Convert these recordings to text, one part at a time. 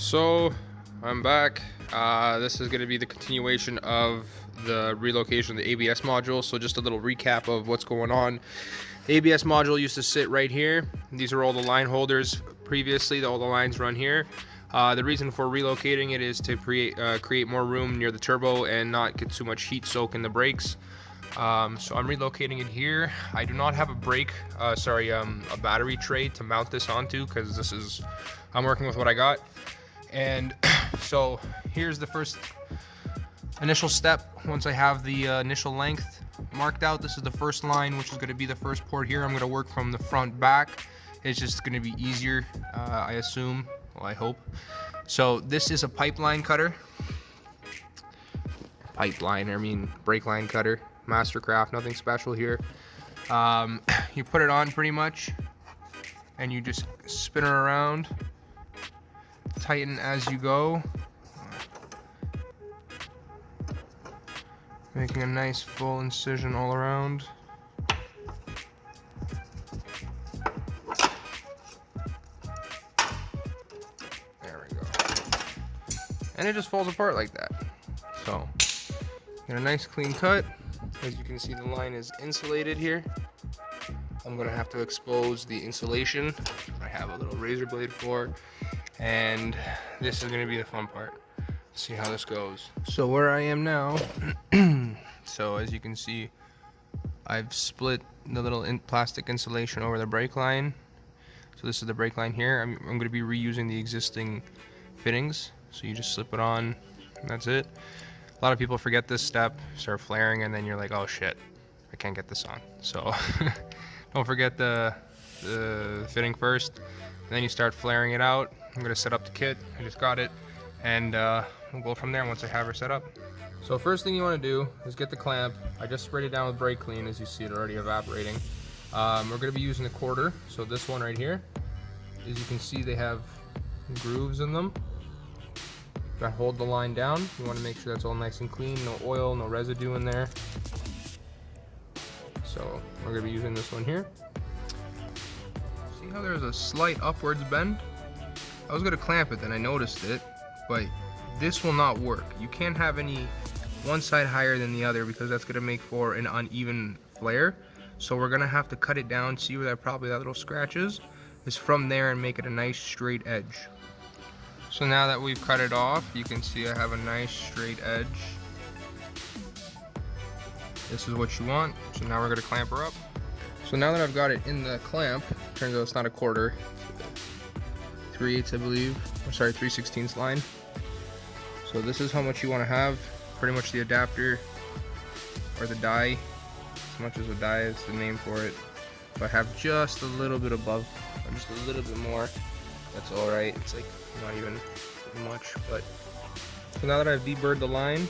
So I'm back. This is going to be the continuation of the relocation of the ABS module. So just a little recap of what's going on. The ABS module used to sit right here. These are all the line holders previously. All the lines run here. The reason for relocating it is to create more room near the turbo and not get too much heat soak in the brakes. So I'm relocating it here. I do not have a a battery tray to mount this onto because I'm working with what I got. And so here's the first initial step. Once I have the initial length marked out, this is the first line, which is going to be the first port here. I'm going to work from the front back. It's just going to be easier, I assume. Well, I hope. So this is a pipeline cutter. Brake line cutter. Mastercraft, nothing special here. You put it on pretty much, and you just spin it around. Tighten as you go, making a nice full incision all around. There we go. And it just falls apart like that. So, get a nice clean cut. As you can see, the line is insulated here. I'm gonna have to expose the insulation. I have a little razor blade for. And this is going to be the fun part. Let's see how this goes. So where I am now, so as you can see, I've split the little plastic insulation over the brake line. So this is the brake line here. I'm going to be reusing the existing fittings. So you just slip it on, and that's it. A lot of people forget this step, start flaring, and then you're like, oh shit, I can't get this on. So don't forget the fitting first, and then you start flaring it out. I'm going to set up the kit. I just got it, and we'll go from there once I have her set up. So first thing you want to do is get the clamp. I just sprayed it down with brake clean, as you see it already evaporating. We're going to be using the quarter, so this one right here. As you can see, they have grooves in them that hold the line down. You want to make sure that's all nice and clean, no oil, no residue in there. So we're going to be using this one here. See how there's a slight upwards bend? I was going to clamp it, then I noticed it, but this will not work. You can't have any one side higher than the other because that's going to make for an uneven flare. So we're going to have to cut it down, see where that little scratch is from there, and make it a nice straight edge. So now that we've cut it off, you can see I have a nice straight edge. This is what you want. So now we're going to clamp her up. So now that I've got it in the clamp, turns out it's not a quarter. 3/8, I believe, or sorry, 3/16 line. So this is how much you want to have. Pretty much the adapter or the die, as much as a die is the name for it. If I have just a little bit above, or just a little bit more, that's all right. It's like not even much. But so now that I've deburred the line,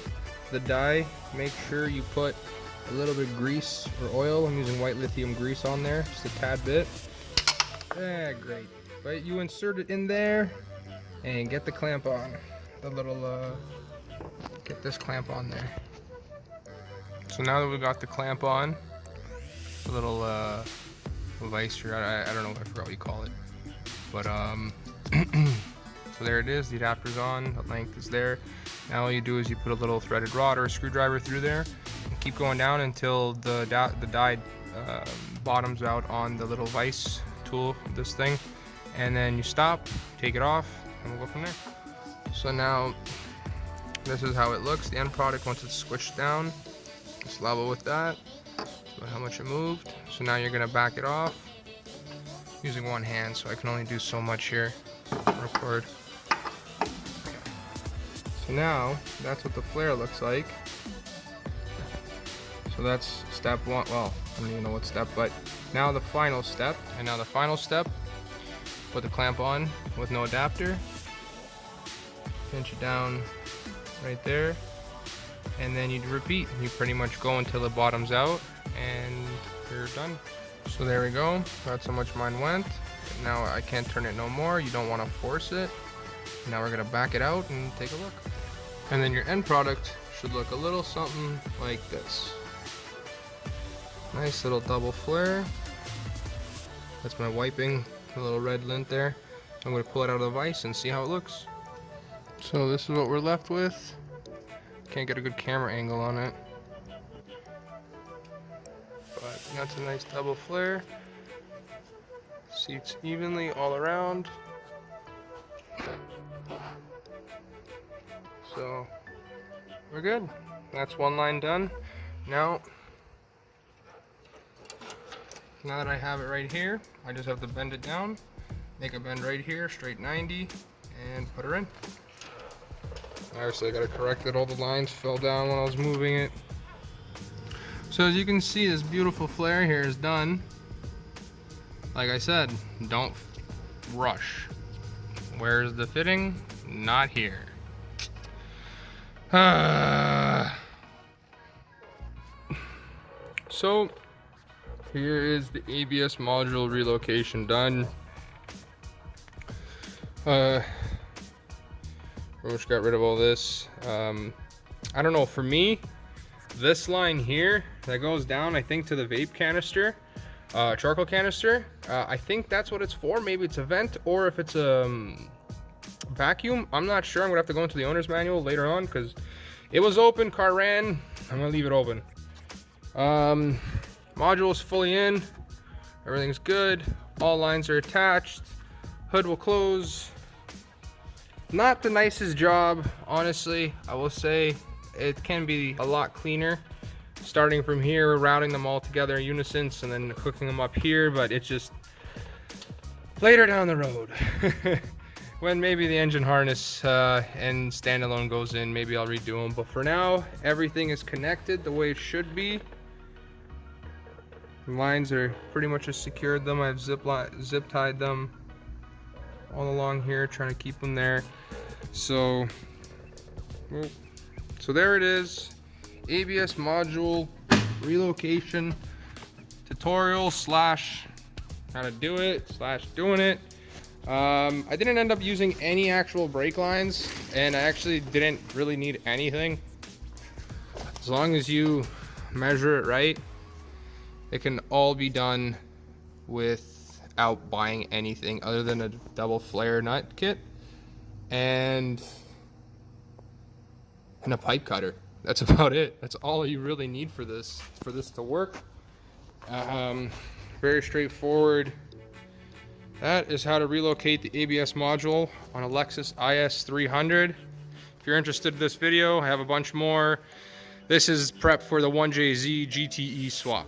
the die, make sure you put a little bit of grease or oil. I'm using white lithium grease on there, just a tad bit. Yeah, great. But you insert it in there and get the clamp on. Get this clamp on there. So now that we've got the clamp on, a little vice here, I don't know, I forgot what you call it. But so there it is, the adapter's on, the length is there. Now all you do is you put a little threaded rod or a screwdriver through there and keep going down until the die bottoms out on the little vice tool, this thing. And then you stop, take it off, and we'll go from there. So now, this is how it looks, the end product once it's squished down. Just level with that. So how much it moved. So now you're going to back it off using one hand, so I can only do so much here. Record. So now, that's what the flare looks like. So that's step one. Well, I don't even know what step, but now the final step. And now the final step, put the clamp on with no adapter, pinch it down right there, and then you repeat. You pretty much go until it bottoms out and you're done. So there we go, that's how much mine went. Now I can't turn it no more, you don't want to force it. Now we're going to back it out and take a look. And then your end product should look a little something like this. Nice little double flare. That's my wiping, the little red lint there. I'm going to pull it out of the vise and see how it looks. So this is what we're left with. Can't get a good camera angle on it, but that's a nice double flare. Seats evenly all around. So we're good. That's one line done. Now that I have it right here, I just have to bend it down, make a bend right here, straight 90, and put her in. Obviously I gotta correct that all the lines fell down when I was moving it. So as you can see, this beautiful flare here is done. Like I said, don't rush. Where's the fitting? Not here. So here is the ABS module relocation done. We just got rid of all this. I don't know, for me, this line here that goes down, I think, to the vape canister, charcoal canister, I think that's what it's for. Maybe it's a vent, or if it's a vacuum, I'm not sure. I'm gonna have to go into the owner's manual later on because it was open, car ran. I'm gonna leave it open. Module is fully in, everything's good, all lines are attached, hood will close. Not the nicest job, honestly. I will say it can be a lot cleaner, starting from here, routing them all together in unison, and then hooking them up here, but it's just later down the road. When maybe the engine harness and standalone goes in, maybe I'll redo them. But for now, everything is connected the way it should be. The lines are pretty much just secured them. I've zip tied them all along here, trying to keep them there. So there it is. ABS module relocation tutorial slash how to do it slash doing it. I didn't end up using any actual brake lines, and I actually didn't really need anything. As long as you measure it right, it can all be done without buying anything other than a double flare nut kit and a pipe cutter. That's about it. That's all you really need for this to work. Very straightforward. That is how to relocate the ABS module on a Lexus IS 300. If you're interested in this video, I have a bunch more. This is prep for the 1JZ GTE swap.